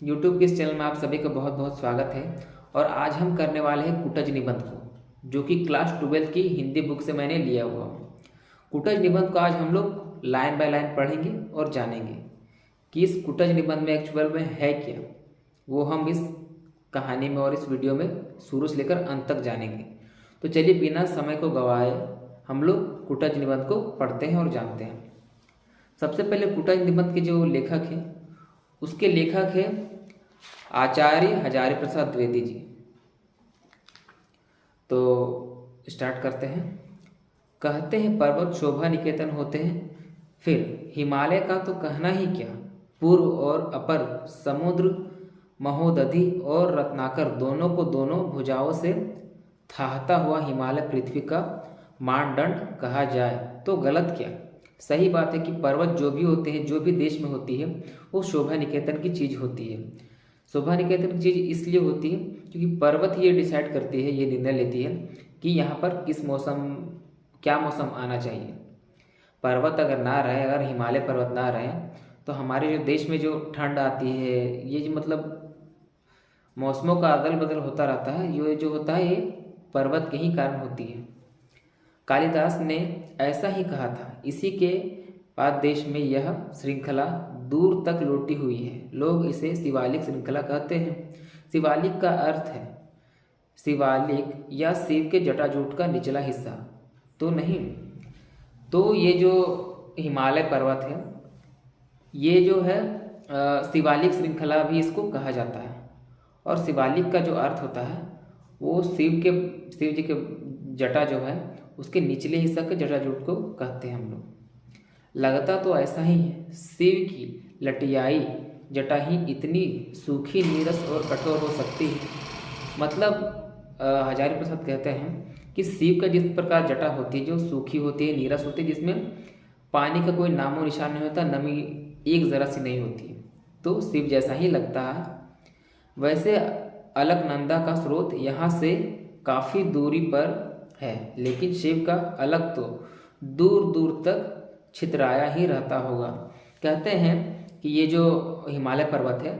YouTube के इस channel में आप सभी का बहुत बहुत स्वागत है। और आज हम करने वाले हैं कुटज निबंध को, जो कि क्लास 12 की हिंदी बुक से मैंने लिया हुआ। कुटज निबंध को आज हम लोग लाइन बाय लाइन पढ़ेंगे और जानेंगे कि इस कुटज निबंध में एक्चुअल में है क्या। वो हम इस कहानी में और इस वीडियो में शुरू से लेकर अंत तक जानेंगे। तो चलिए बिना समय को गंवाए हम लोग कुटज निबंध को पढ़ते हैं और जानते हैं। सबसे पहले कुटज निबंध के जो लेखक हैं, उसके लेखक हैं आचार्य हजारी प्रसाद द्विवेदी जी। तो स्टार्ट करते हैं। कहते हैं पर्वत शोभा निकेतन होते हैं, फिर हिमालय का तो कहना ही क्या। पूर्व और अपर समुद्र महोदधि और रत्नाकर दोनों को दोनों भुजाओं से थाहता हुआ हिमालय पृथ्वी का मानदंड कहा जाए तो गलत क्या। सही बात है कि पर्वत जो भी होते हैं, जो भी देश में होती है, वो शोभा निकेतन की चीज़ होती है। शोभा निकेतन की चीज़ इसलिए होती है क्योंकि पर्वत ये डिसाइड करती है, ये निर्णय लेती है कि यहाँ पर किस मौसम, क्या मौसम आना चाहिए। पर्वत अगर ना रहे, अगर हिमालय पर्वत ना रहे, तो हमारे जो देश में जो ठंड आती है, ये जो मतलब मौसमों का अदल बदल होता रहता है, ये जो होता है ये पर्वत के ही कारण होती है। कालिदास ने ऐसा ही कहा था। इसी के बाद देश में यह श्रृंखला दूर तक लौटी हुई है। लोग इसे शिवालिक श्रृंखला कहते हैं। शिवालिक का अर्थ है शिवालिक या शिव के जटाजूट का निचला हिस्सा तो नहीं। तो ये जो हिमालय पर्वत है, ये जो है शिवालिक श्रृंखला भी इसको कहा जाता है। और शिवालिक का जो अर्थ होता है वो शिव जी के जटा जो है उसके निचले हिस्सा के जटाजूट को कहते हैं हम लोग। लगता तो ऐसा ही है। शिव की लटियाई जटा ही इतनी सूखी, नीरस और कठोर हो सकती है। मतलब हजारी प्रसाद कहते हैं कि शिव का जिस प्रकार जटा होती है, जो सूखी होती है, नीरस होती है, जिसमें पानी का कोई नामो निशान नहीं होता, नमी एक ज़रा सी नहीं होती है, तो शिव जैसा ही लगता है। वैसे अलकनंदा का स्रोत यहाँ से काफ़ी दूरी पर है, लेकिन शिव का अलग तो दूर दूर तक छितराया ही रहता होगा। कहते हैं कि ये जो हिमालय पर्वत है,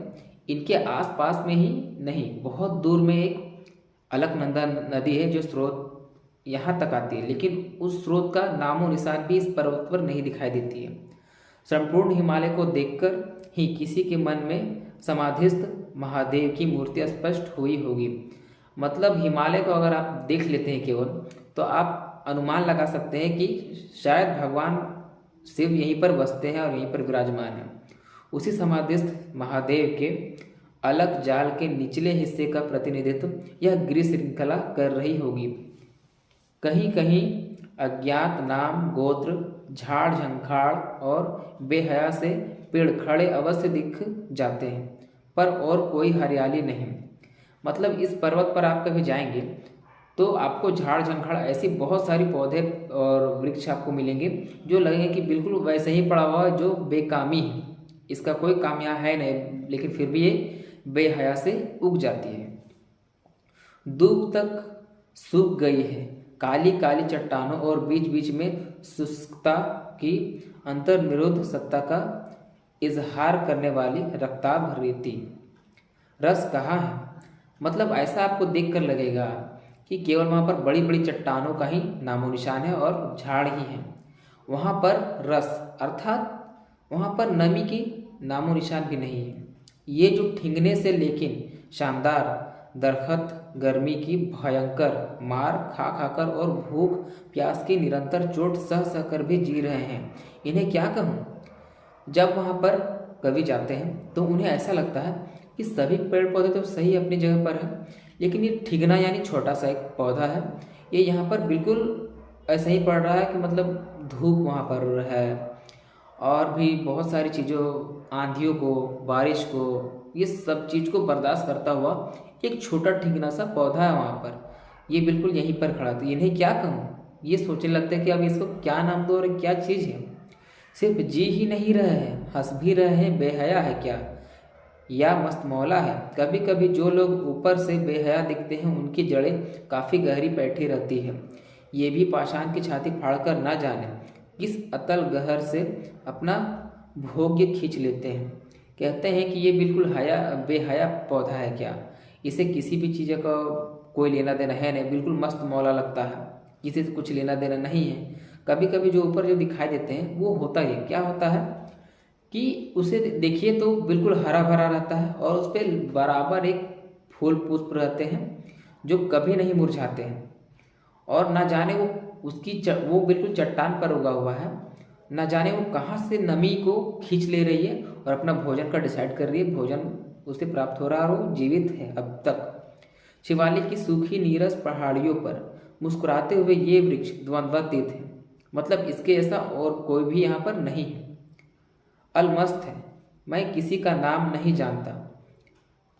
इनके आसपास में ही नहीं, बहुत दूर में एक अलकनंदा नदी है जो स्रोत यहाँ तक आती है, लेकिन उस स्रोत का नामो निशान भी इस पर्वत पर नहीं दिखाई देती है। संपूर्ण हिमालय को देखकर ही किसी के मन में समाधिस्थ महादेव की मूर्ति स्पष्ट हुई होगी। मतलब हिमालय को अगर आप देख लेते हैं केवल, तो आप अनुमान लगा सकते हैं कि शायद भगवान शिव यहीं पर बसते हैं और यहीं पर विराजमान हैं। उसी समाधिस्थ महादेव के अलग जाल के निचले हिस्से का प्रतिनिधित्व यह गिरि श्रृंखला कर रही होगी। कहीं कहीं अज्ञात नाम, गोत्र, झाड़ झंखाड़ और बेहया से पेड़ खड़े अवश्य दिख जाते हैं, पर और कोई हरियाली नहीं। मतलब इस पर्वत पर आप कभी जाएंगे तो आपको झाड़ झंखाड़ ऐसी बहुत सारी पौधे और वृक्ष आपको मिलेंगे जो लगेंगे कि बिल्कुल वैसे ही पड़ा हुआ है, जो बेकामी है, इसका कोई काम यहाँ है नहीं, लेकिन फिर भी ये बेहया से उग जाती है। दूर तक सूख गई है काली काली चट्टानों और बीच बीच में शुष्कता की अंतर्निरोध सत्ता का इजहार करने वाली रक्ताभ रेती। रस कहाँ है? मतलब ऐसा आपको देखकर लगेगा कि केवल वहाँ पर बड़ी बड़ी चट्टानों का ही नामो निशान है और झाड़ ही है। वहाँ पर रस अर्थात वहाँ पर नमी की नामो निशान भी नहीं है। ये जो ठिंगने से लेकिन शानदार दरखत गर्मी की भयंकर मार खा खाकर और भूख प्यास की निरंतर चोट सह सह कर भी जी रहे हैं, इन्हें क्या कहूँ। जब वहाँ पर कवि जाते हैं तो उन्हें ऐसा लगता है कि सभी पेड़ पौधे तो सही अपनी जगह पर है, लेकिन ये ठिगना यानी छोटा सा एक पौधा है, ये यहाँ पर बिल्कुल ऐसा ही पड़ रहा है कि मतलब धूप वहाँ पर है, और भी बहुत सारी चीज़ों, आंधियों को, बारिश को, ये सब चीज़ को बर्दाश्त करता हुआ एक छोटा ठिगना सा पौधा है वहाँ पर, ये बिल्कुल यहीं पर खड़ा। तो इन्हें क्या कहूँ, ये सोचने लगते हैं कि अब इसको क्या नाम दो और क्या चीज़ है। सिर्फ जी ही नहीं रहे हैं, हंस भी रहे हैं, बेहया है क्या या मस्त मौला है। कभी कभी जो लोग ऊपर से बेहया दिखते हैं उनकी जड़ें काफ़ी गहरी बैठी रहती है। ये भी पाषाण की छाती फाड़कर ना जाने किस अतल गहर से अपना भोग्य खींच लेते हैं। कहते हैं कि ये बिल्कुल हया बेहया पौधा है क्या, इसे किसी भी चीज़ का कोई लेना देना है नहीं, बिल्कुल मस्त मौला लगता है, किसी से कुछ लेना देना नहीं है। कभी कभी जो ऊपर जो दिखाई देते हैं वो होता ही क्या होता है कि उसे देखिए तो बिल्कुल हरा भरा रहता है और उस पर बराबर एक फूल पुष्प रहते हैं जो कभी नहीं मुरझाते हैं। और ना जाने वो वो बिल्कुल चट्टान पर उगा हुआ है, ना जाने वो कहाँ से नमी को खींच ले रही है और अपना भोजन का डिसाइड कर रही है, भोजन उसे प्राप्त हो रहा है और वो जीवित है अब तक। शिवालिक की सूखी नीरस पहाड़ियों पर मुस्कुराते हुए ये वृक्ष द्वंद्वातीत है, मतलब इसके ऐसा और कोई भी यहाँ पर नहीं है। अलमस्त है, मैं किसी का नाम नहीं जानता,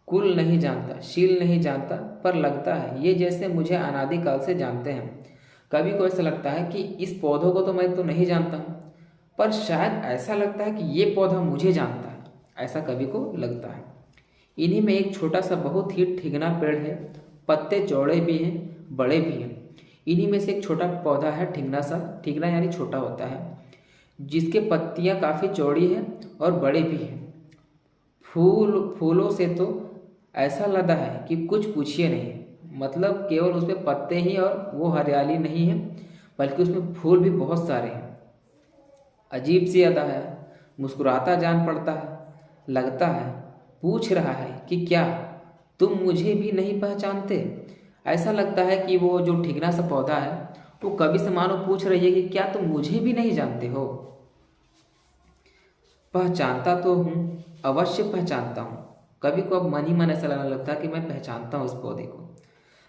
कुल नहीं जानता, शील नहीं जानता, पर लगता है ये जैसे मुझे अनादिकाल से जानते हैं। कभी को ऐसा लगता है कि इस पौधों को तो मैं तो नहीं जानता हूँ, पर शायद ऐसा लगता है कि ये पौधा मुझे जानता है, ऐसा कभी को लगता है। इन्हीं में एक छोटा सा बहुत ही ठिगना पेड़ है, पत्ते चौड़े भी हैं बड़े भी हैं। इन्हीं में से एक छोटा पौधा है ठिगना सा, ठिगना यानी छोटा होता है, जिसके पत्तियां काफ़ी चौड़ी हैं और बड़े भी हैं। फूलों से तो ऐसा लदा है कि कुछ पूछिए नहीं, मतलब केवल उसमें पत्ते ही और वो हरियाली नहीं है, बल्कि उसमें फूल भी बहुत सारे हैं। अजीब सी अदा है, मुस्कुराता जान पड़ता है, लगता है पूछ रहा है कि क्या तुम मुझे भी नहीं पहचानते। ऐसा लगता है कि वो जो ठिगना सा पौधा है वो कभी से मानो पूछ रही है कि क्या तुम मुझे भी नहीं जानते हो। पहचानता तो हूँ, अवश्य पहचानता हूँ। कभी को अब मन ही मन ऐसा लगने लगता है कि मैं पहचानता हूँ उस पौधे को,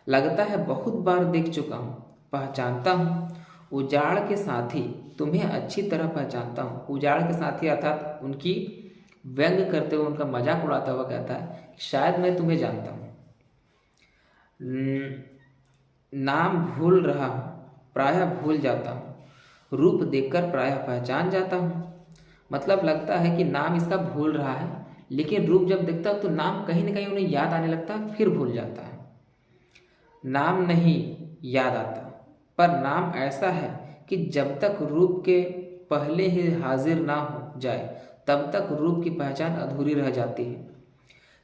लगता है बहुत बार देख चुका हूँ। पहचानता हूँ, उजाड़ के साथी तुम्हें अच्छी तरह पहचानता हूँ। उजाड़ के साथी अर्थात उनकी व्यंग करते हुए, उनका मजाक उड़ाता हुआ कहता है शायद मैं तुम्हें जानता हूँ। नाम भूल रहा हूँ, प्रायः भूल जाता हूँ, रूप देखकर प्रायः पहचान जाता हूँ। मतलब लगता है कि नाम इसका भूल रहा है, लेकिन रूप जब देखता है तो नाम कहीं ना कहीं उन्हें याद आने लगता है, फिर भूल जाता है। नाम नहीं याद आता, पर नाम ऐसा है कि जब तक रूप के पहले ही हाजिर ना हो जाए तब तक रूप की पहचान अधूरी रह जाती है।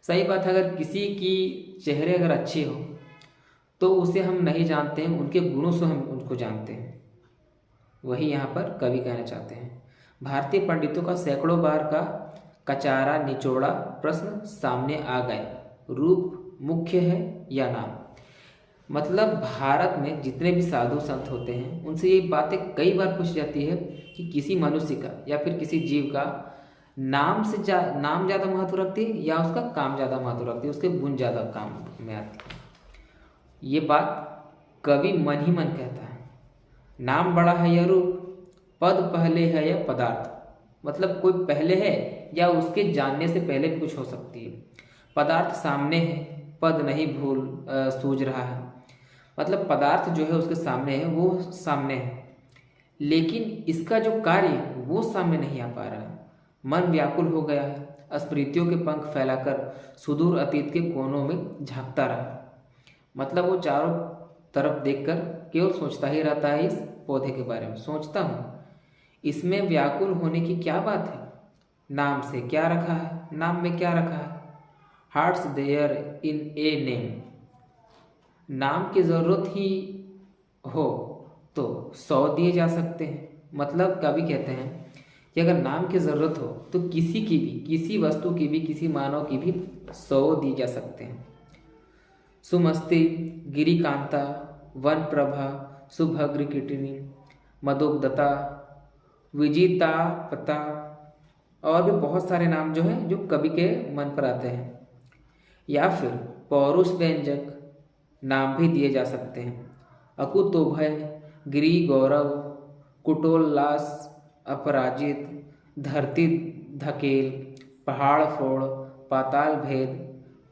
सही बात है, अगर किसी की चेहरे अगर अच्छे हो तो उसे हम नहीं जानते हैं, उनके गुणों से हम उनको जानते हैं। वही यहाँ पर कवि कहना चाहते हैं। भारतीय पंडितों का सैकड़ों बार का कचारा निचोड़ा प्रश्न सामने आ गए, रूप मुख्य है या नाम। मतलब भारत में जितने भी साधु संत होते हैं उनसे ये बातें कई बार पूछी जाती है कि किसी मनुष्य का या फिर किसी जीव का नाम ज़्यादा महत्व रखती है या उसका काम ज़्यादा महत्व रखती है, उसके गुण ज़्यादा काम में आती है। ये बात कवि मन ही मन कहता है। नाम बड़ा है या रूप, पद पहले है या पदार्थ। मतलब कोई पहले है या उसके जानने से पहले भी कुछ हो सकती है। पदार्थ सामने है, पद नहीं सूझ रहा है। मतलब पदार्थ जो है उसके सामने है, वो सामने है, लेकिन इसका जो कार्य है वो सामने नहीं आ पा रहा है। मन व्याकुल हो गया है, स्मृतियों के पंख फैलाकर सुदूर अतीत के कोनों में झांकता रहा। मतलब वो चारों तरफ देखकर केवल सोचता ही रहता है इस पौधे के बारे में। सोचता हूँ इसमें व्याकुल होने की क्या बात है, नाम से क्या रखा है, नाम में क्या रखा है। What's there in a name. नाम की ज़रूरत ही हो तो 100 दिए जा सकते हैं। मतलब कवि कहते हैं कि अगर नाम की ज़रूरत हो तो किसी की भी, किसी वस्तु की भी, किसी मानव की भी 100 दी जा सकते हैं। सुमस्ति गिरिकांता वन प्रभा सुभग्र किटिनी मदोगदता विजिता पता और भी बहुत सारे नाम जो हैं जो कवि के मन पर आते हैं। या फिर पौरुष व्यंजक नाम भी दिए जा सकते हैं। अकुतोभय, गिरि गौरव, कुटोल्लास, अपराजित, धरती धकेल, पहाड़ फोड़, पाताल भेद।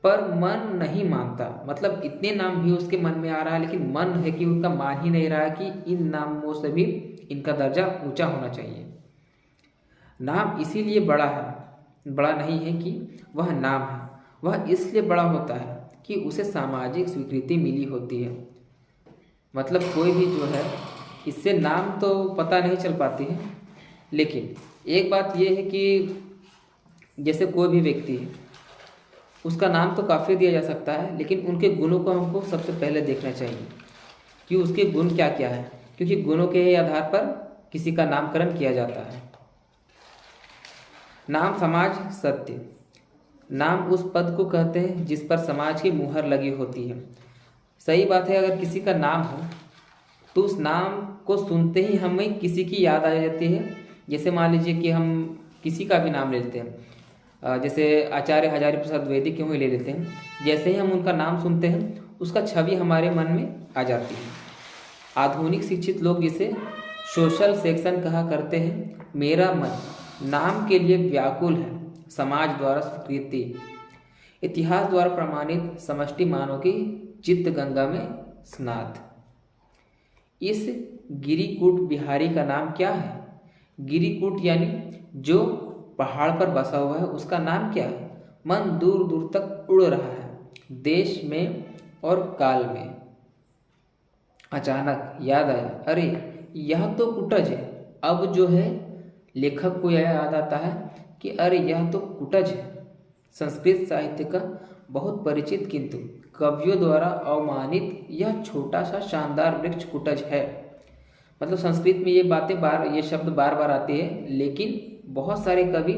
पर मन नहीं मानता। मतलब इतने नाम भी उसके मन में आ रहा है, लेकिन मन है कि उनका मान ही नहीं रहा है कि इन नामों से भी इनका दर्जा ऊंचा होना चाहिए। नाम इसीलिए बड़ा है, बड़ा नहीं है कि वह नाम है, वह इसलिए बड़ा होता है कि उसे सामाजिक स्वीकृति मिली होती है। मतलब कोई भी जो है इससे नाम तो पता नहीं चल पाती है, लेकिन एक बात यह है कि जैसे कोई भी व्यक्ति है, उसका नाम तो काफ़ी दिया जा सकता है, लेकिन उनके गुणों को हमको सबसे पहले देखना चाहिए कि उसके गुण क्या क्या है, क्योंकि गुणों के ही आधार पर किसी का नामकरण किया जाता है। नाम समाज सत्य। नाम उस पद को कहते हैं जिस पर समाज की मुहर लगी होती है। सही बात है, अगर किसी का नाम हो तो उस नाम को सुनते ही हमें किसी की याद आ जाती है। जैसे मान लीजिए कि हम किसी का भी नाम ले लेते हैं, जैसे आचार्य हजारी प्रसाद द्विवेदी क्यों ही ले लेते हैं। जैसे ही हम उनका नाम सुनते हैं उसका छवि हमारे मन में आ जाती है। आधुनिक शिक्षित लोग जिसे सोशल सेक्शन कहा करते हैं, मेरा मन नाम के लिए व्याकुल है। समाज द्वारा स्वीकृति, इतिहास द्वारा प्रमाणित समष्टि मानव की चित्त गंगा में स्नात। इस गिरिकूट बिहारी का नाम क्या है? गिरिकूट यानी जो पहाड़ पर बसा हुआ है, उसका नाम क्या है? मन दूर दूर तक उड़ रहा है, देश में और काल में। अचानक याद आया, अरे यह तो कुटज है। अब जो है लेखक को यह याद आता है कि अरे यह तो कुटज है। संस्कृत साहित्य का बहुत परिचित किंतु कवियों द्वारा अवमानित यह छोटा सा शानदार वृक्ष कुटज है। मतलब संस्कृत में ये शब्द बार बार आते हैं, लेकिन बहुत सारे कवि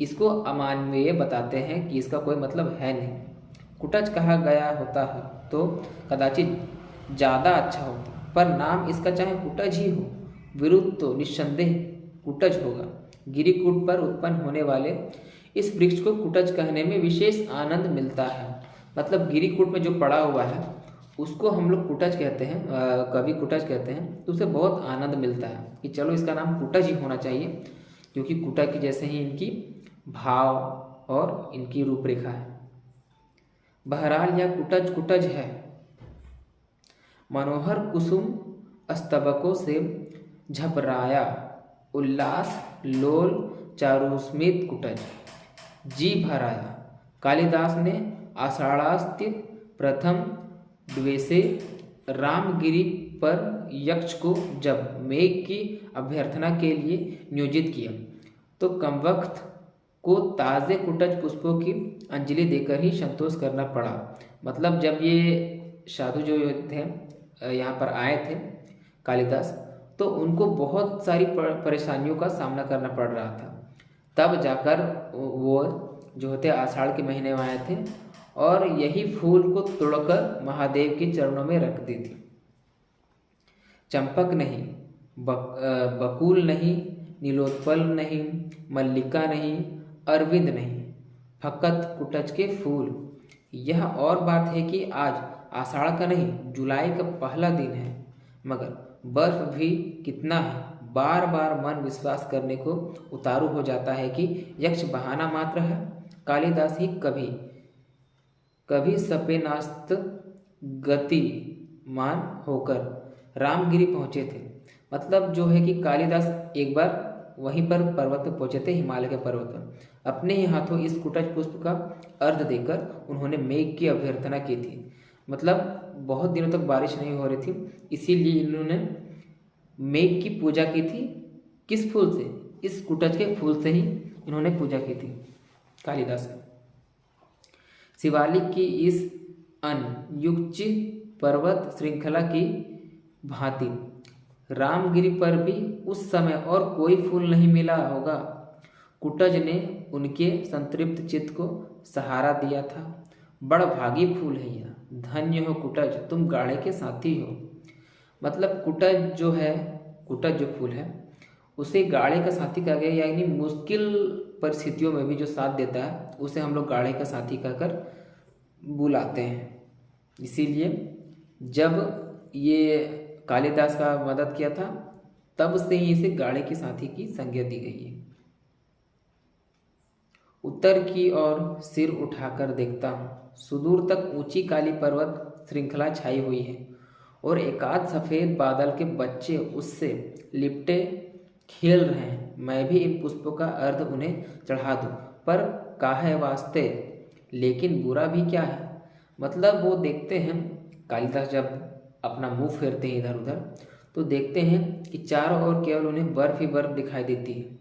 इसको अमानवीय बताते हैं कि इसका कोई मतलब है नहीं। कुटज कहा गया होता है तो कदाचित ज़्यादा अच्छा होता, पर नाम इसका चाहे कुटज ही हो, विरुद्ध तो निस्संदेह कुटज होगा। गिरिकूट पर उत्पन्न होने वाले इस वृक्ष को कुटज कहने में विशेष आनंद मिलता है। मतलब गिरिकूट में जो पड़ा हुआ है उसको हम लोग कुटज कहते हैं, कवि कुटज कहते हैं, तो उसे बहुत आनंद मिलता है कि चलो इसका नाम कुटज ही होना चाहिए, क्योंकि कुटज के जैसे ही इनकी भाव और इनकी रूपरेखा है। बहरहाल यह कुटज कुटज है। मनोहर कुसुम स्तबकों से झपराया उल्लास लोल चारुस्मित कुटज जी भराया। कालिदास ने आषाढ़ास्त्य प्रथम द्वेषे रामगिरी पर यक्ष को जब मेघ की अभ्यर्थना के लिए नियोजित किया तो कमबख्त को ताज़े कुटज पुष्पों की अंजलि देकर ही संतोष करना पड़ा। मतलब जब ये साधु जो थे यहाँ पर आए थे कालिदास, तो उनको बहुत सारी परेशानियों का सामना करना पड़ रहा था। तब जाकर वो जो होते आषाढ़ के महीने में आए थे और यही फूल को तोड़कर महादेव के चरणों में रख दी थी। चंपक नहीं, बकुल नहीं, नीलोत्पल नहीं, मल्लिका नहीं, अरविंद नहीं, फकत कुटज के फूल। यह और बात है कि आज आषाढ़ का नहीं, जुलाई का पहला दिन है, मगर बर्फ भी कितना है। बार बार मन विश्वास करने को उतारू हो जाता है कि यक्ष बहाना मात्र है। कालिदास ही कभी सपेनास्त गतिमान होकर रामगिरी पहुँचे थे। मतलब जो है कि कालिदास एक बार वहीं पर पर्वत पर पहुँचे थे, हिमालय के पर्वत पर। अपने ही हाथों इस कुटज पुष्प का अर्घ देकर उन्होंने मेघ की अभ्यर्थना की थी। मतलब बहुत दिनों तक बारिश नहीं हो रही थी, इसीलिए इन्होंने मेघ की पूजा की थी। किस फूल से? इस कुटज के फूल से ही इन्होंने पूजा की थी कालिदास। शिवालिक की इस अनयुक्त पर्वत श्रृंखला की भांति रामगिरी पर भी उस समय और कोई फूल नहीं मिला होगा। कुटज ने उनके संतृप्त चित्त को सहारा दिया था। बड़ भागी फूल है यह, धन्य हो कुटज, तुम गाढ़े के साथी हो। मतलब कुटज जो है, कुटज जो फूल है उसे गाढ़े का साथी कहा गया, यानी मुश्किल परिस्थितियों में भी जो साथ देता है उसे हम लोग गाढ़े का साथी कहकर बुलाते हैं। इसीलिए जब ये कालिदास का मदद किया था तब से ही इसे गाढ़े के साथी की संज्ञा दी गई है। उत्तर की ओर सिर उठाकर देखता हूँ, सुदूर तक ऊंची काली पर्वत श्रृंखला छाई हुई है और एकाध सफ़ेद बादल के बच्चे उससे लिपटे खेल रहे हैं। मैं भी इन पुष्पों का अर्घ उन्हें चढ़ा दूँ, पर काहे वास्ते, लेकिन बुरा भी क्या है। मतलब वो देखते हैं, कालिदास जब अपना मुंह फेरते हैं इधर उधर तो देखते हैं कि चारों ओर केवल उन्हें बर्फ ही बर्फ दिखाई देती है,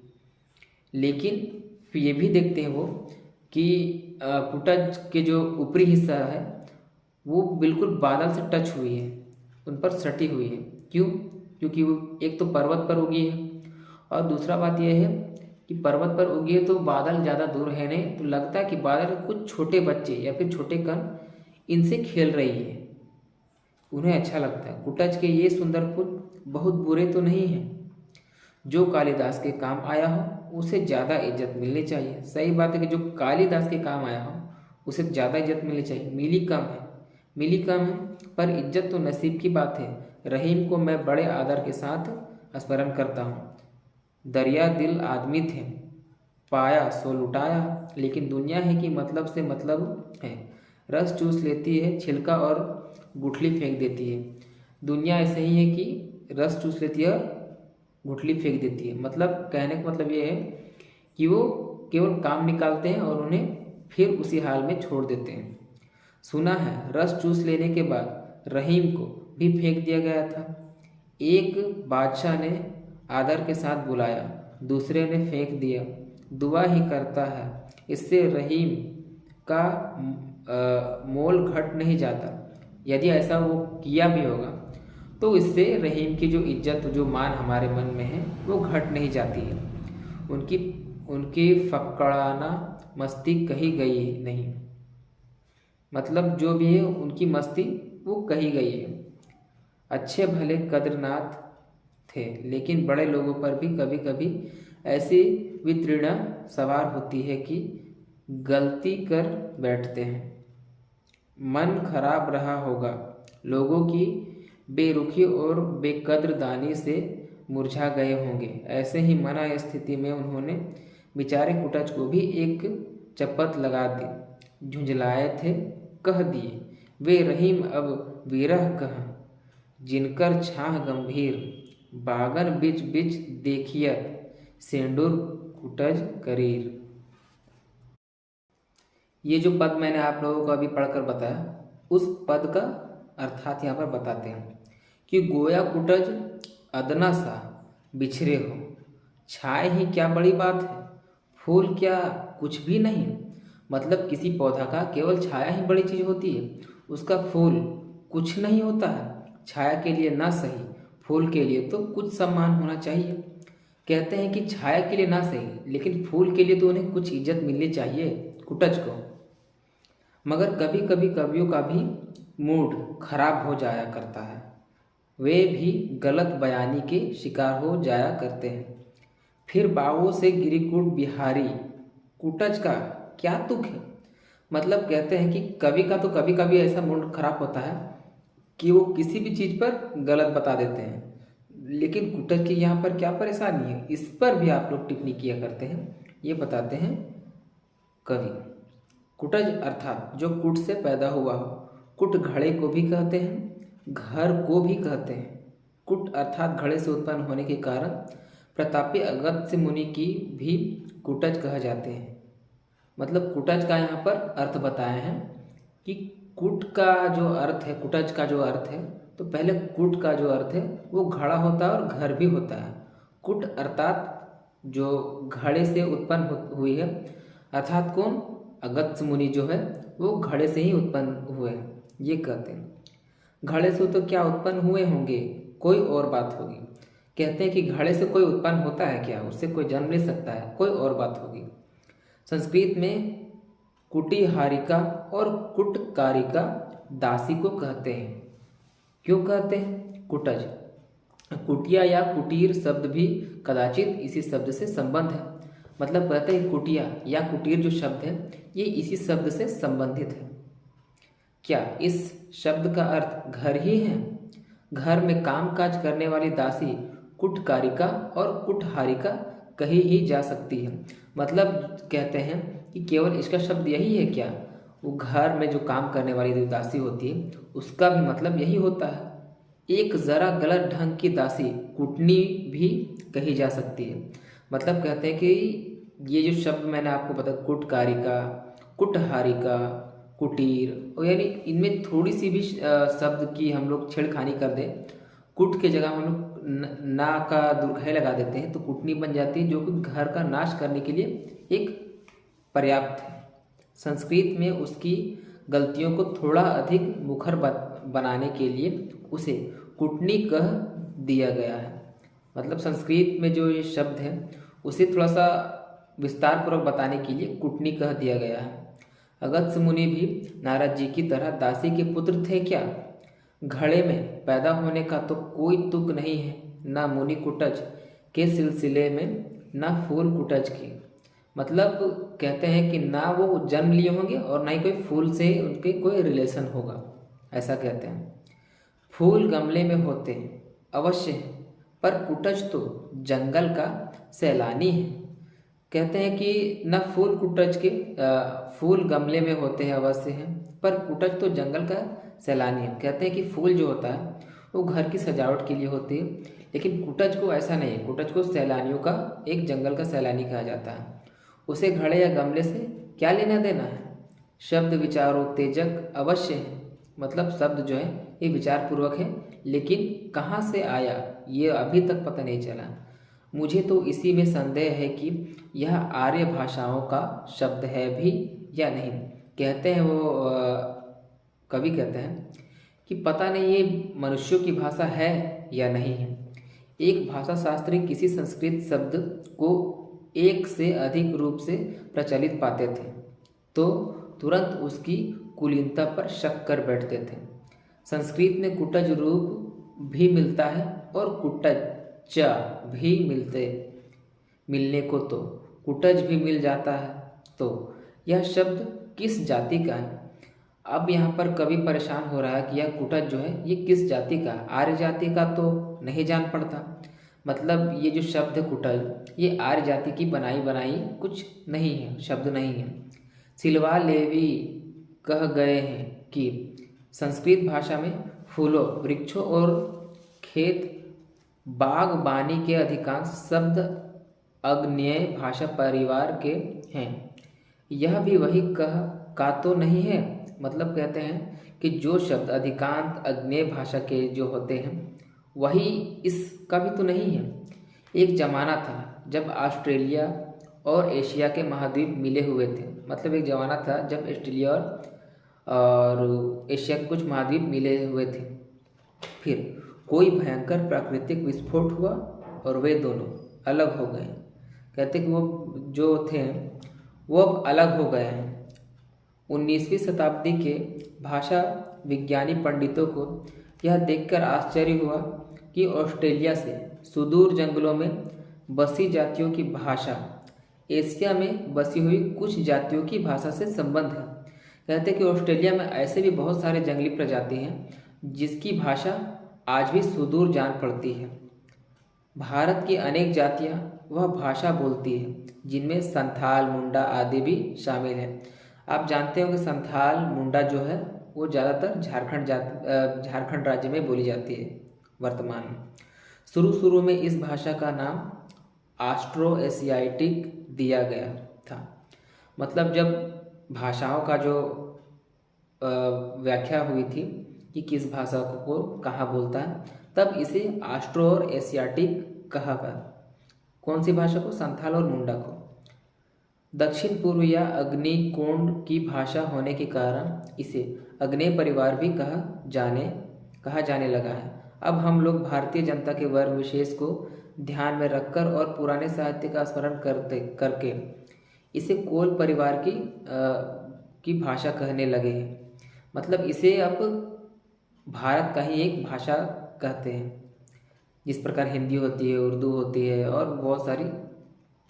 लेकिन फिर ये भी देखते हैं वो कि कुटज के जो ऊपरी हिस्सा है वो बिल्कुल बादल से टच हुई है, उन पर सटी हुई है। क्यों? क्योंकि वो एक तो पर्वत पर उगी है, और दूसरा बात यह है कि पर्वत पर उगी है तो बादल ज़्यादा दूर है नहीं, तो लगता है कि बादल कुछ छोटे बच्चे या फिर छोटे कण इनसे खेल रही है, उन्हें अच्छा लगता है। कुटज के ये सुंदर फूल बहुत बुरे तो नहीं हैं। जो कालिदास के काम आया हो उसे ज़्यादा इज्जत मिलनी चाहिए। सही बात है कि जो कालिदास के काम आया हो उसे ज़्यादा इज्जत मिलनी चाहिए। मिली कम है, मिली कम है, पर इज्जत तो नसीब की बात है। रहीम को मैं बड़े आदर के साथ स्मरण करता हूँ। दरिया दिल आदमी थे, पाया सो लुटाया, लेकिन दुनिया है कि मतलब से मतलब है। रस चूस लेती है छिलका और गुठली फेंक देती है। दुनिया ऐसे ही है कि रस चूस लेती है और गुठली फेंक देती है। मतलब कहने का मतलब ये है कि वो केवल काम निकालते हैं और उन्हें फिर उसी हाल में छोड़ देते हैं। सुना है रस चूस लेने के बाद रहीम को भी फेंक दिया गया था। एक बादशाह ने आदर के साथ बुलाया, दूसरे ने फेंक दिया। दुआ ही करता है, इससे रहीम का मोल घट नहीं जाता। यदि ऐसा वो किया भी होगा तो इससे रहीम की जो इज्जत जो मान हमारे मन में है वो घट नहीं जाती है। उनकी उनकी फक्कड़ाना मस्ती कही गई नहीं, मतलब जो भी है उनकी मस्ती वो कही गई है। अच्छे भले कद्रनाथ थे, लेकिन बड़े लोगों पर भी कभी कभी ऐसी वितृष्णा सवार होती है कि गलती कर बैठते हैं। मन खराब रहा होगा, लोगों की बेरुखी और बेकद्रदानी से मुरझा गए होंगे। ऐसे ही मना स्थिति में उन्होंने बेचारे कुटच को भी एक चपत लगा दी। झुंझलाए थे, कह दिए वे रहीम अब विरह कहाँ, जिनकर छाह गंभीर बागन बिच बिच देखियत, सेंडूर कुटज करीर। ये जो पद मैंने आप लोगों को अभी पढ़कर बताया, उस पद का अर्थात यहाँ पर बताते हैं कि गोया कुटज अदना सा बिछरे हो, छाए ही क्या बड़ी बात है, फूल क्या कुछ भी नहीं। मतलब किसी पौधा का केवल छाया ही बड़ी चीज़ होती है, उसका फूल कुछ नहीं होता है। छाया के लिए ना सही, फूल के लिए तो कुछ सम्मान होना चाहिए। कहते हैं कि छाया के लिए ना सही, लेकिन फूल के लिए तो उन्हें कुछ इज्जत मिलनी चाहिए कुटज को। मगर कभी कभी कवियों का भी मूड खराब हो जाया करता है, वे भी गलत बयानी के शिकार हो जाया करते हैं। फिर बावों से गिरिकुट बिहारी कुटज का क्या तुक है। मतलब कहते हैं कि कवि का तो कभी कभी ऐसा मूड खराब होता है कि वो किसी भी चीज़ पर गलत बता देते हैं, लेकिन कुटज की यहाँ पर क्या परेशानी है, इस पर भी आप लोग टिप्पणी किया करते हैं। ये बताते हैं कवि। कुटज अर्थात जो कुट से पैदा हुआ हो। कुट घड़े को भी कहते हैं, घर को भी कहते हैं। कुट अर्थात घड़े से उत्पन्न होने के कारण प्रतापी अगस्त्य मुनि की भी कुटज कहा जाते हैं। मतलब कुटज का यहाँ पर अर्थ बताए हैं कि कुट का जो अर्थ है, कुटज का जो अर्थ है, तो पहले कुट का जो अर्थ है वो घड़ा होता है और घर भी होता है। कुट अर्थात जो घड़े से उत्पन्न हुई है, अर्थात कौन, अगस्त्य मुनि जो है वो घड़े से ही उत्पन्न हुए हैं, ये कहते हैं। घड़े से तो क्या उत्पन्न हुए होंगे, कोई और बात होगी। कहते हैं कि घड़े से कोई उत्पन्न होता है क्या, उससे कोई जन्म ले सकता है, कोई और बात होगी। संस्कृत में कुटीहारिका और कुटकारिका दासी को कहते हैं। क्यों कहते हैं? कुटज, कुटिया या कुटीर शब्द भी कदाचित इसी शब्द से संबंध है। मतलब कहते हैं कुटिया या कुटीर जो शब्द है ये इसी शब्द से संबंधित है। क्या इस शब्द का अर्थ घर ही है? घर में कामकाज करने वाली दासी कुटकारिका और कुटहारिका कही ही जा सकती है। मतलब कहते हैं कि केवल इसका शब्द यही है क्या, वो घर में जो काम करने वाली जो दासी होती है उसका भी मतलब यही होता है। एक ज़रा गलत ढंग की दासी कुटनी भी कही जा सकती है। मतलब कहते हैं कि ये जो शब्द मैंने आपको बताया, कुटकारिका, कुटहारिका, कुटीर, और यानी इनमें थोड़ी सी भी शब्द की हम लोग छेड़खानी कर दें, कुट के जगह हम लोग ना का दुर्घय लगा देते हैं तो कुटनी बन जाती है, जो कि घर का नाश करने के लिए एक पर्याप्त है। संस्कृत में उसकी गलतियों को थोड़ा अधिक मुखर बनाने के लिए उसे कुटनी कह दिया गया है। मतलब संस्कृत में जो ये शब्द है उसे थोड़ा सा विस्तार पूर्वक बताने के लिए कुटनी कह दिया गया है। अगस्त्य मुनि भी नारद जी की तरह दासी के पुत्र थे क्या? घड़े में पैदा होने का तो कोई तुक नहीं है, ना मुनि कुटज के सिलसिले में, ना फूल कुटज की। मतलब कहते हैं कि ना वो जन्म लिए होंगे और ना ही कोई फूल से उनके कोई रिलेशन होगा, ऐसा कहते हैं। फूल गमले में होते हैं अवश्य है, पर कुटज तो जंगल का सैलानी है। कहते हैं कि न फूल कुटज के फूल गमले में होते हैं अवश्य हैं, पर कुटज तो जंगल का सैलानी है। कहते हैं कि फूल जो होता है वो घर की सजावट के लिए होती है, लेकिन कुटज को ऐसा नहीं है। कुटज को सैलानियों का एक जंगल का सैलानी कहा जाता है। उसे घड़े या गमले से क्या लेना देना है? शब्द विचारोत्तेजक अवश्य है। मतलब शब्द जो है ये विचार पूर्वक है, लेकिन कहाँ से आया ये अभी तक पता नहीं चला। मुझे तो इसी में संदेह है कि यह आर्य भाषाओं का शब्द है भी या नहीं। कहते हैं वो कवि कहते हैं कि पता नहीं ये मनुष्यों की भाषा है या नहीं है। एक भाषा शास्त्री किसी संस्कृत शब्द को एक से अधिक रूप से प्रचलित पाते थे तो तुरंत उसकी कुलीनता पर शक कर बैठते थे। संस्कृत में कुटज रूप भी मिलता है और कुटज च भी मिलने को तो कुटज भी मिल जाता है, तो यह शब्द किस जाति का है? अब यहाँ पर कवि परेशान हो रहा है कि यह कुटज जो है ये किस जाति का है। आर्य जाति का तो नहीं जान पड़ता। मतलब ये जो शब्द कुटज ये आर्य जाति की बनाई कुछ नहीं है, शब्द नहीं है। सिल्वा लेवी कह गए हैं कि संस्कृत भाषा में फूलों, वृक्षों और खेत बागबानी के अधिकांश शब्द आग्नेय भाषा परिवार के हैं। यह भी वही का तो नहीं है। मतलब कहते हैं कि जो शब्द अधिकांश आग्नेय भाषा के जो होते हैं वही इसका भी तो नहीं है। एक जमाना था जब ऑस्ट्रेलिया और एशिया के महाद्वीप मिले हुए थे। मतलब एक जमाना था जब ऑस्ट्रेलिया और एशिया के कुछ महाद्वीप मिले हुए थे। फिर कोई भयंकर प्राकृतिक विस्फोट हुआ और वे दोनों अलग हो गए। कहते कि वो जो थे वो अब अलग हो गए हैं। 19वीं शताब्दी के भाषा विज्ञानी पंडितों को यह देखकर आश्चर्य हुआ कि ऑस्ट्रेलिया से सुदूर जंगलों में बसी जातियों की भाषा एशिया में बसी हुई कुछ जातियों की भाषा से संबंध है। कहते हैं कि ऑस्ट्रेलिया में ऐसे भी बहुत सारे जंगली प्रजाति हैं जिसकी भाषा आज भी सुदूर जान पड़ती है। भारत की अनेक जातियां वह भाषा बोलती है, जिनमें संथाल, मुंडा आदि भी शामिल हैं। आप जानते हो कि संथाल, मुंडा जो है वो ज़्यादातर झारखंड राज्य में बोली जाती है वर्तमान में। शुरू में इस भाषा का नाम ऑस्ट्रो एशियाटिक दिया गया था। मतलब जब भाषाओं का जो व्याख्या हुई थी कि किस भाषा को कहाँ बोलता है, तब इसे ऑस्ट्रो और एशियाटिक कहा गया। कौन सी भाषा को? संथाल और मुंडा को। दक्षिण पूर्व या अग्निकोण की भाषा होने के कारण इसे अग्नेय परिवार भी कहा जाने लगा है। अब हम लोग भारतीय जनता के वर्ग विशेष को ध्यान में रखकर और पुराने साहित्य का स्मरण करके इसे कोल परिवार की भाषा कहने लगे हैं। मतलब इसे अब भारत का ही एक भाषा कहते हैं। जिस प्रकार हिंदी होती है, उर्दू होती है और बहुत सारी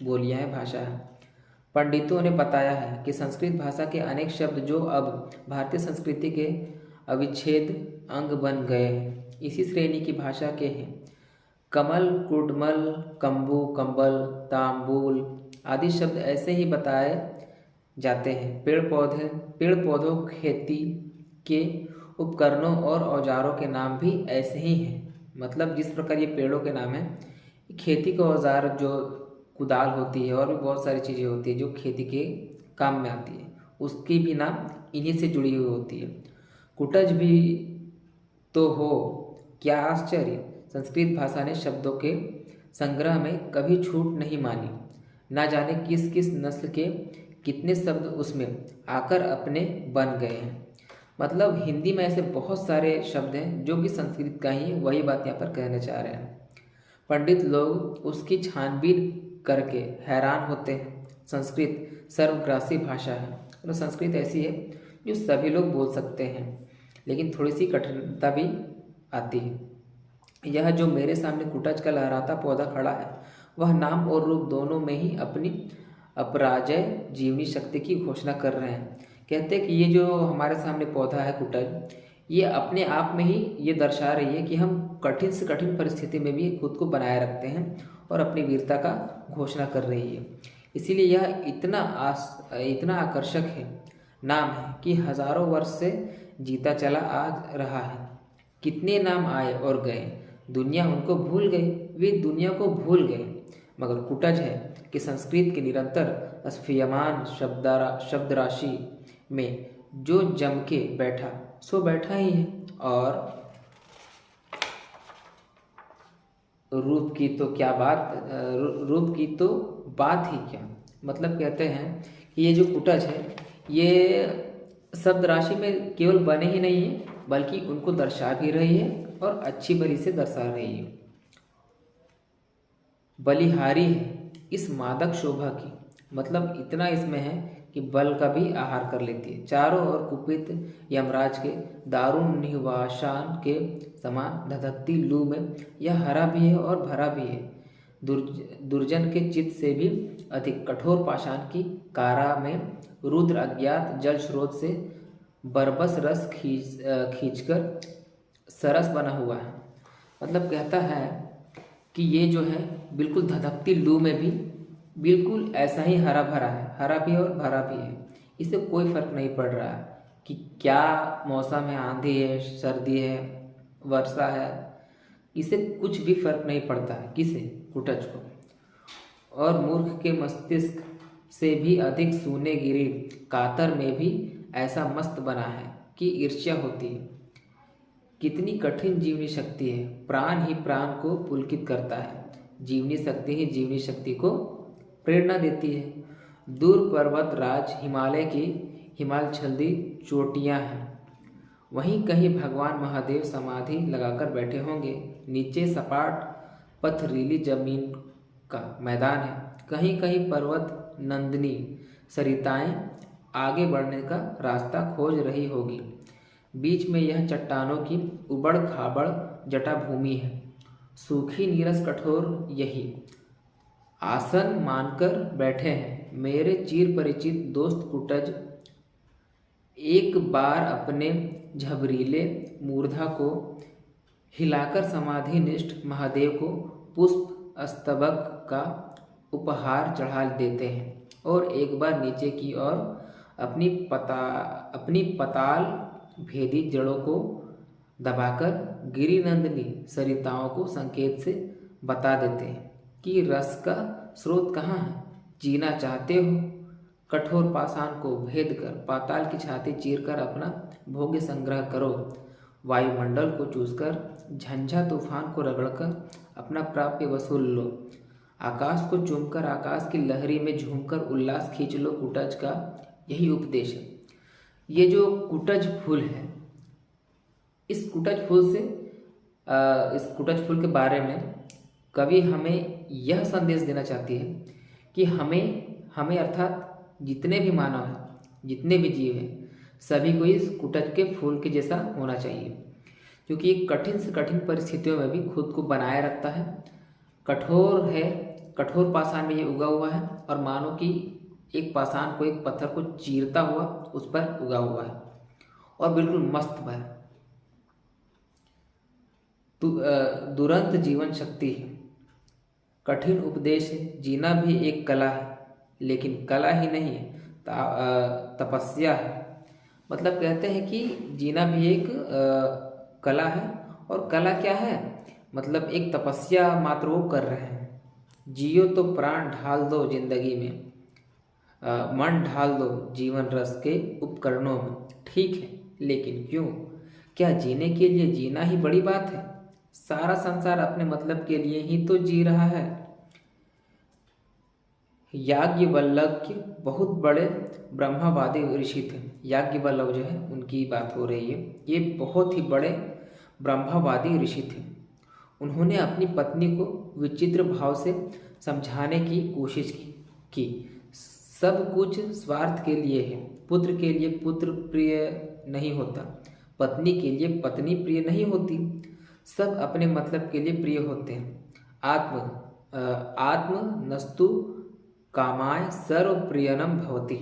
बोलियां हैं, भाषा है। पंडितों ने बताया है कि संस्कृत भाषा के अनेक शब्द जो अब भारतीय संस्कृति के अविच्छेद अंग बन गए हैं, इसी श्रेणी की भाषा के हैं। कमल, कुडमल, कंबू, कंबल, तांबूल आदि शब्द ऐसे ही बताए जाते हैं। पेड़ पौधों, खेती के उपकरणों और औजारों के नाम भी ऐसे ही हैं। मतलब जिस प्रकार ये पेड़ों के नाम हैं, खेती के औजार जो कुदाल होती है और भी बहुत सारी चीज़ें होती है जो खेती के काम में आती है, उसकी भी नाम इन्हीं से जुड़ी हुई होती है। कुटज भी तो हो, क्या आश्चर्य! संस्कृत भाषा ने शब्दों के संग्रह में कभी छूट नहीं मानी। ना जाने किस किस नस्ल के कितने शब्द उसमें आकर अपने बन गए हैं। मतलब हिंदी में ऐसे बहुत सारे शब्द हैं जो कि संस्कृत का ही है, वही बात यहाँ पर कहना चाह रहे हैं। पंडित लोग उसकी छानबीन करके हैरान होते हैं। संस्कृत सर्वग्रासी भाषा है और संस्कृत ऐसी है जो सभी लोग बोल सकते हैं, लेकिन थोड़ी सी कठिनता भी आती है। यह जो मेरे सामने कुटज का लहराता पौधा खड़ा है, वह नाम और रूप दोनों में ही अपनी अपराजय जीवनी शक्ति की घोषणा कर रहे हैं। कहते हैं कि ये जो हमारे सामने पौधा है कुटज, ये अपने आप में ही ये दर्शा रही है कि हम कठिन से कठिन परिस्थिति में भी खुद को बनाए रखते हैं और अपनी वीरता का घोषणा कर रही है। इसीलिए यह इतना आकर्षक है, नाम है कि हजारों वर्ष से जीता चला आ रहा है। कितने नाम आए और गए, दुनिया उनको भूल गई, वे दुनिया को भूल गए, मगर कुटज है कि संस्कृत की निरंतर स्फीयमान शब्द राशि में जो जम के बैठा सो बैठा ही है। और रूप की तो क्या बात, रूप की तो बात ही क्या। मतलब कहते हैं कि ये जो कुटज है ये शब्द राशि में केवल बने ही नहीं है, बल्कि उनको दर्शा भी रही है और अच्छी बरी से दर्शा रही है। बलिहारी है इस मादक शोभा की, मतलब इतना इसमें है कि बल का भी आहार कर लेती है। चारों ओर कुपित यमराज के दारुण निवासान के समान धधकती लू में यह हरा भी है और भरा भी है। दुर्जन के चित्त से भी अधिक कठोर पाषाण की कारा में रुद्र अज्ञात जल स्रोत से बरबस रस खींचकर सरस बना हुआ है। मतलब कहता है कि ये जो है बिल्कुल धधकती लू में भी बिल्कुल ऐसा ही हरा भरा है, हरा भी और भरा भी है। इससे कोई फर्क नहीं पड़ रहा है कि क्या मौसम है, आंधी है, सर्दी है, वर्षा है, इसे कुछ भी फर्क नहीं पड़ता है। किसे? कुटज को। और मूर्ख के मस्तिष्क से भी अधिक सूने गिरे कातर में भी ऐसा मस्त बना है कि ईर्ष्या होती है। कितनी कठिन जीवनी शक्ति है, प्राण ही प्राण को पुलकित करता है, जीवनी शक्ति ही जीवनी शक्ति को प्रेरणा देती है। दूर पर्वत राज हिमालय की हिमाल छल्दी चोटियां हैं, वहीं कहीं भगवान महादेव समाधि लगाकर बैठे होंगे। नीचे सपाट पथरीली जमीन का मैदान है, कहीं कहीं पर्वत नंदिनी सरिताएं आगे बढ़ने का रास्ता खोज रही होगी। बीच में यह चट्टानों की उबड़ खाबड़ जटा भूमि है, सूखी नीरस कठोर यही आसन मानकर बैठे हैं मेरे चिर परिचित दोस्त कुटज। एक बार अपने झबरीले मूर्धा को हिलाकर समाधिनिष्ठ महादेव को पुष्प स्तबक का उपहार चढ़ा देते हैं और एक बार नीचे की ओर अपनी पताल भेदी जड़ों को दबाकर गिरिनंदिनी सरिताओं को संकेत से बता देते हैं कि रस का स्रोत कहाँ है। जीना चाहते हो, कठोर पाषाण को भेद कर पाताल की छाती चीरकर अपना भोग्य संग्रह करो। वायुमंडल को चूसकर झंझा तूफान को रगड़कर अपना प्राप्य वसूल लो। आकाश को चूमकर आकाश की लहरी में झूमकर उल्लास खींच लो। कुटज का यही उपदेश है। ये जो कुटज फूल है, इस कुटज फूल के बारे में कवि हमें यह संदेश देना चाहती है कि हमें अर्थात जितने भी मानव हैं, जितने भी जीव हैं, सभी को इस कुटज के फूल के जैसा होना चाहिए, क्योंकि ये कठिन से कठिन परिस्थितियों में भी खुद को बनाए रखता है। कठोर है, कठोर पाषाण में ये उगा हुआ है और मानो कि एक पाषाण को, एक पत्थर को चीरता हुआ उस पर उगा हुआ है और बिल्कुल मस्त है। दुरंत जीवन शक्ति है, कठिन उपदेश है। जीना भी एक कला है, लेकिन कला ही नहीं है, तपस्या है। मतलब कहते हैं कि जीना भी एक कला है, और कला क्या है, मतलब एक तपस्या मात्र वो कर रहे हैं। जियो तो प्राण ढाल दो जिंदगी में, मन ढाल दो जीवन रस के उपकरणों में। ठीक है, लेकिन क्यों? क्या जीने के लिए जीना ही बड़ी बात है? सारा संसार अपने मतलब के लिए ही तो जी रहा है। याज्ञवल्क्य बहुत बड़े ब्रह्मवादी ऋषि थे। याज्ञवल्क्य जो है उनकी बात हो रही है। ये बहुत ही बड़े ब्रह्मवादी ऋषि थे। उन्होंने अपनी पत्नी को विचित्र भाव से समझाने की कोशिश की। सब कुछ स्वार्थ के लिए है। पुत्र के लिए पुत्र प्रिय नहीं होता, पत्नी के लिए पत्नी प्रिय नहीं होती। सब अपने मतलब के लिए प्रिय होते हैं। आत्म नस्तु कामाय सर्व प्रियनम भवति।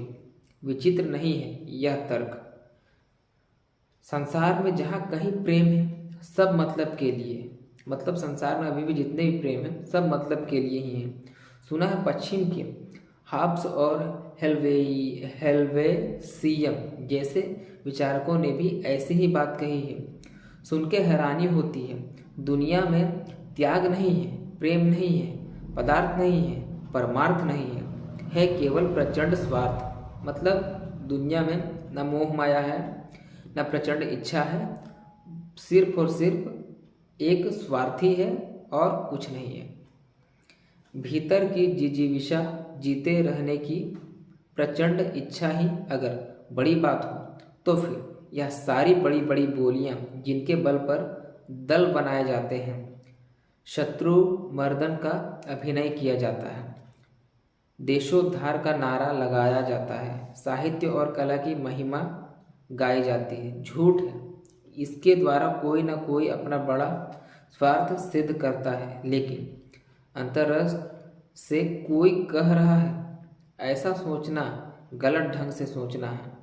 विचित्र नहीं है यह तर्क। संसार में जहाँ कहीं प्रेम है सब मतलब के लिए, मतलब संसार में अभी भी जितने भी प्रेम है सब मतलब के लिए ही हैं। सुना है पश्चिम के हाब्स और हेल्वेसियम जैसे विचारकों ने भी ऐसी ही बात कही है। सुन के हैरानी होती है। दुनिया में त्याग नहीं है, प्रेम नहीं है, पदार्थ नहीं है, परमार्थ नहीं है केवल प्रचंड स्वार्थ। मतलब दुनिया में न मोह माया है, न प्रचंड इच्छा है, सिर्फ और सिर्फ एक स्वार्थी है और कुछ नहीं है। भीतर की जिजीविषा, जीते रहने की प्रचंड इच्छा ही अगर बड़ी बात हो तो फिर यह सारी बड़ी बड़ी बोलियां जिनके बल पर दल बनाए जाते हैं, शत्रु मर्दन का अभिनय किया जाता है, देशोद्धार का नारा लगाया जाता है, साहित्य और कला की महिमा गाई जाती है, झूठ है। इसके द्वारा कोई ना कोई अपना बड़ा स्वार्थ सिद्ध करता है। लेकिन अंतरस्थ से कोई कह रहा है, ऐसा सोचना गलत ढंग से सोचना है।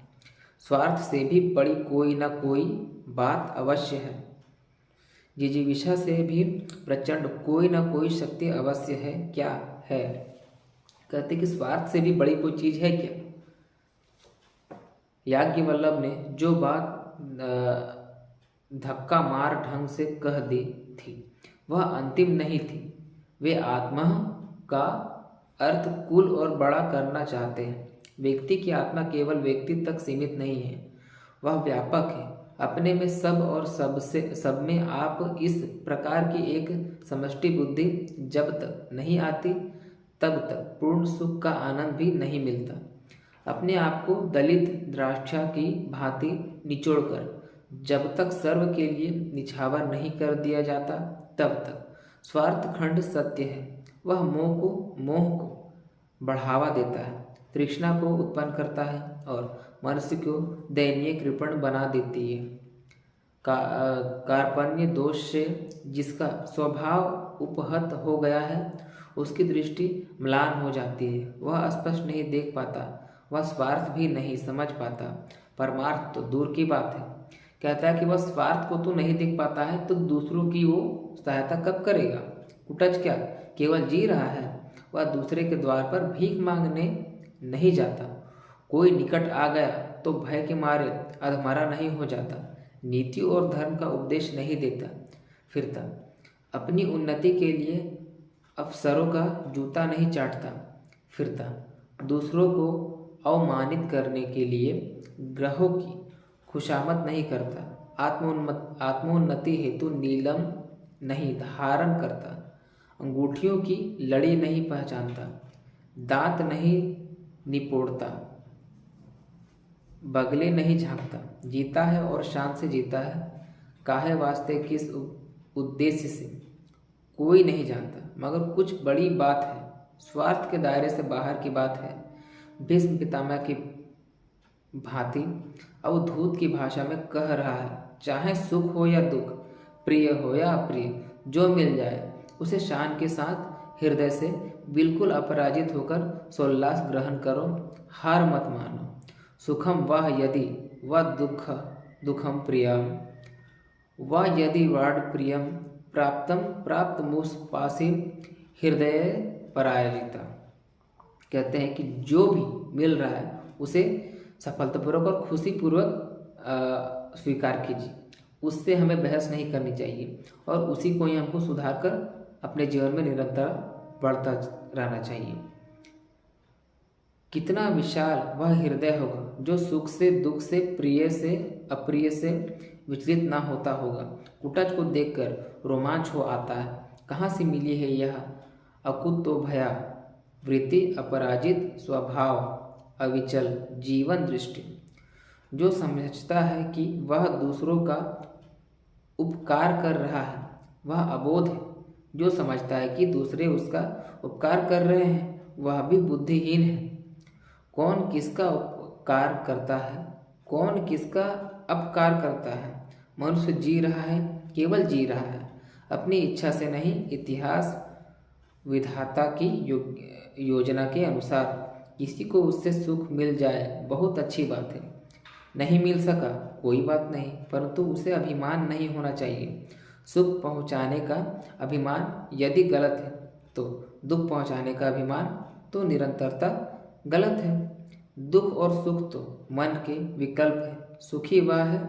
स्वार्थ से भी बड़ी कोई ना कोई बात अवश्य है। जिजीविषा से भी प्रचंड कोई ना कोई शक्ति अवश्य है। क्या है? कहते कि स्वार्थ से भी बड़ी कोई चीज है क्या? याज्ञवल्लभ ने जो बात धक्का मार ढंग से कह दी थी वह अंतिम नहीं थी। वे आत्मा का अर्थ कुल और बड़ा करना चाहते हैं। व्यक्ति की आत्मा केवल व्यक्ति तक सीमित नहीं है, वह व्यापक है। अपने में सब और सब में आप इस प्रकार की एक समष्टि बुद्धि जब तक नहीं आती तब तक पूर्ण सुख का आनंद भी नहीं मिलता। अपने आप को दलित द्राक्षा की भांति निचोड़कर जब तक सर्व के लिए निछावर नहीं कर दिया जाता तब तक स्वार्थ खंड सत्य है। वह मोह को बढ़ावा देता है, तृष्णा को उत्पन्न करता है और मनुष्य को दयनीय कृपण बना देती है। कार्पण्य दोष से जिसका स्वभाव उपहत हो गया है उसकी दृष्टि म्लान हो जाती है। वह स्पष्ट नहीं देख पाता, वह स्वार्थ भी नहीं समझ पाता। परमार्थ तो दूर की बात है। कहता है कि वह स्वार्थ को तो नहीं देख पाता है तो दूसरों की वो सहायता कब करेगा? कुटच क्या केवल जी रहा है? वह दूसरे के द्वार पर भीख मांगने नहीं जाता। कोई निकट आ गया तो भय के मारे अधमरा नहीं हो जाता। नीति और धर्म का उपदेश नहीं देता फिरता। अपनी उन्नति के लिए अफसरों का जूता नहीं चाटता फिरता। दूसरों को अवमानित करने के लिए ग्रहों की खुशामद नहीं करता। आत्मोन्नति हेतु नीलम नहीं धारण करता। अंगूठियों की लड़ी नहीं पहचानता। दांत नहीं निपोड़ता। बगले नहीं झांकता। जीता है और शान से जीता है। काहे वास्ते किस उद्देश्य से कोई नहीं जानता, मगर कुछ बड़ी बात है, स्वार्थ के दायरे से बाहर की बात है। भीष्म पितामह की भांति अवधूत की भाषा में कह रहा है, चाहे सुख हो या दुख, प्रिय हो या अप्रिय, जो मिल जाए उसे शान के साथ हृदय से बिल्कुल अपराजित होकर सोल्लास ग्रहण करो। हार मत मानो। सुखम वह यदि वह दुखम प्रियम वह यदि वाड प्रियम प्राप्तम प्राप्त मुस्पासी हृदय परायजिता। कहते हैं कि जो भी मिल रहा है उसे सफलतापूर्वक और खुशीपूर्वक स्वीकार कीजिए। उससे हमें बहस नहीं करनी चाहिए और उसी को ही हमको सुधार कर अपने जीवन में निरंतर बढ़ता रहना चाहिए। कितना विशाल वह हृदय होगा जो सुख से दुख से प्रिय से अप्रिय से विचलित ना होता होगा। कुटच को देखकर रोमांच हो आता है। कहाँ से मिली है यह अकुतो भया वृत्ति, अपराजित स्वभाव, अविचल जीवन दृष्टि। जो समझता है कि वह दूसरों का उपकार कर रहा है वह अबोध है। जो समझता है कि दूसरे उसका उपकार कर रहे हैं वह भी बुद्धिहीन है। कौन किसका उपकार करता है, कौन किसका अपकार करता है? मनुष्य जी रहा है, केवल जी रहा है, अपनी इच्छा से नहीं, इतिहास विधाता की योजना के अनुसार। किसी को उससे सुख मिल जाए बहुत अच्छी बात है, नहीं मिल सका कोई बात नहीं, परंतु उसे अभिमान नहीं होना चाहिए। सुख पहुँचाने का अभिमान यदि गलत है तो दुख पहुँचाने का अभिमान तो निरंतरता गलत है। दुख और सुख तो मन के विकल्प है। सुखी वह है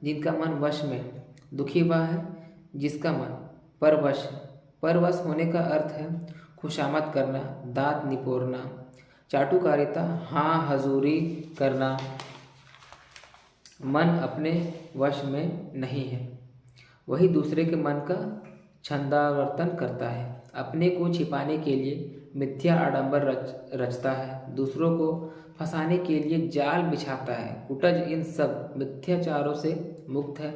जिनका मन वश में है, दुखी वह है जिसका मन परवश है। परवश होने का अर्थ है खुशामद करना, दांत निपोरना, चाटुकारिता, हाँ हजूरी करना। मन अपने वश में नहीं है, वही दूसरे के मन का छंदावर्तन करता है। अपने को छिपाने के लिए मिथ्या आडंबर रचता है, दूसरों को फंसाने के लिए जाल बिछाता है। कुटज इन सब मिथ्याचारों से मुक्त है,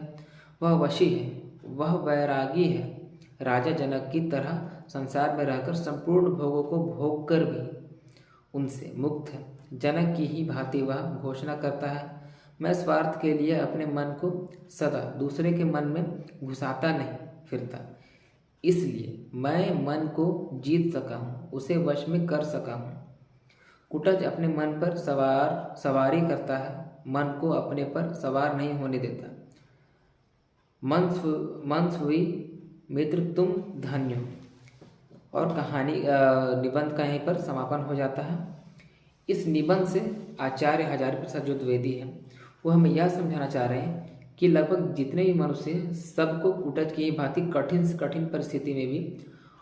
वह वशी है, वह वैरागी है। राजा जनक की तरह संसार में रहकर संपूर्ण भोगों को भोग कर भी उनसे मुक्त है। जनक की ही भांति वह घोषणा करता है, मैं स्वार्थ के लिए अपने मन को सदा दूसरे के मन में घुसाता नहीं फिरता, इसलिए मैं मन को जीत सका हूँ, उसे वश में कर सका हूँ। कुटज अपने मन पर सवारी करता है, मन को अपने पर सवार नहीं होने देता। मन सुई मित्र तुम धन्य हो। और कहानी निबंध का यहीं पर समापन हो जाता है। इस निबंध से आचार्य हजारी प्रसाद जो द्विवेदी है वो हमें यह समझाना चाह रहे हैं कि लगभग जितने भी मनुष्य हैं सबको कुटज की भांति कठिन से कठिन परिस्थिति में भी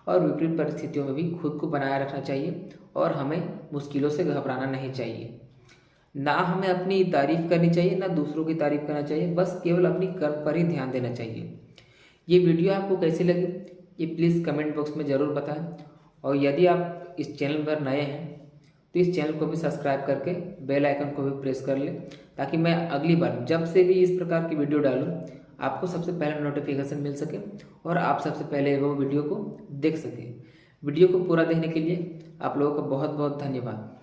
और विपरीत परिस्थितियों में भी खुद को बनाए रखना चाहिए और हमें मुश्किलों से घबराना नहीं चाहिए। ना हमें अपनी तारीफ करनी चाहिए ना दूसरों की तारीफ करना चाहिए, बस केवल अपनी कर्म पर ही ध्यान देना चाहिए। ये वीडियो आपको कैसी लगी ये प्लीज़ कमेंट बॉक्स में ज़रूर बताएं। और यदि आप इस चैनल पर नए हैं तो इस चैनल को भी सब्सक्राइब करके बेल आइकन को भी प्रेस कर लें, ताकि मैं अगली बार जब से भी इस प्रकार की वीडियो डालूं आपको सबसे पहले नोटिफिकेशन मिल सके और आप सबसे पहले वो वीडियो को देख सकें। वीडियो को पूरा देखने के लिए आप लोगों का बहुत बहुत धन्यवाद।